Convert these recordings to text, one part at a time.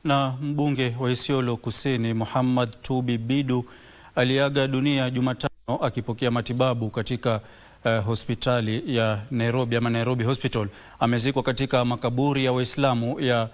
Na mbunge wa Isiolo Kusini Muhammad Tubi Bidu aliaga dunia Jumatano akipokea matibabu katika hospitali ya Nairobi ama Nairobi Hospital. Amezikwa katika makaburi ya Waislamu ya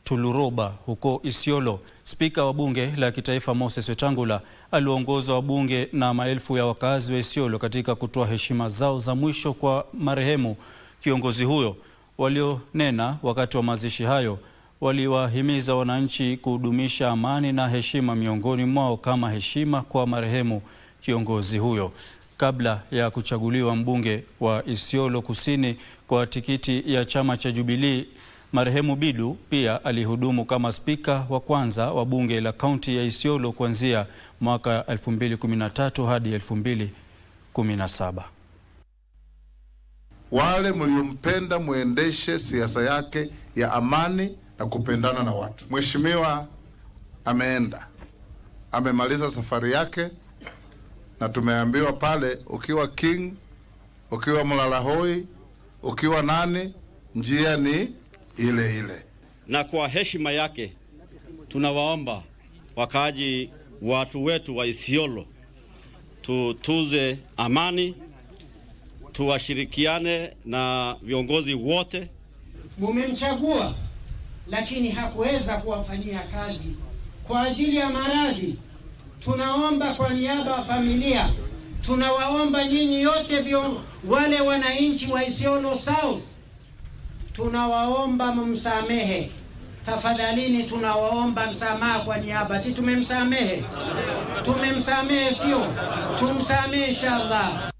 Tuluroba huko Isiolo. Spika wa bunge la kitaifa Moses Wetangula aliongoza wabunge na maelfu ya wakazi wa Isiolo katika kutoa heshima zao za mwisho kwa marehemu kiongozi huyo. Walionena wakati wa mazishi hayo waliwahimiza wananchi kudumisha amani na heshima miongoni mwao kama heshima kwa marehemu kiongozi huyo. Kabla ya kuchaguliwa mbunge wa Isiolo Kusini kwa tikiti ya chama cha Jubilee, marehemu Bidu pia alihudumu kama spika wa kwanza wa bunge la kaunti ya Isiolo kuanzia mwaka 2013 hadi 2017. Wale mliompenda muendeshe siasa yake ya amani na kupendana na watu. Mheshimiwa ameenda, amemaliza safari yake, na tumeambiwa pale ukiwa king, ukiwa mlalahoi, ukiwa nani, njia ni ile ile. Na kwa heshima yake tunawaomba wakaaji watu wetu wa Isiolo tutuze amani, tuwashirikiane na viongozi wote. Mumemchagua lakini hakuweza kuwafanyia kazi kwa ajili ya maradhi. Tunaomba kwa niaba ya familia, tunawaomba nyinyi yote wale wananchi wa Isiolo South, tunawaomba mumsamehe. Tafadhalini tunawaomba msamaha kwa niaba. Si tumemsamehe? Tumemsamehe sio? Tumsamehe inshallah.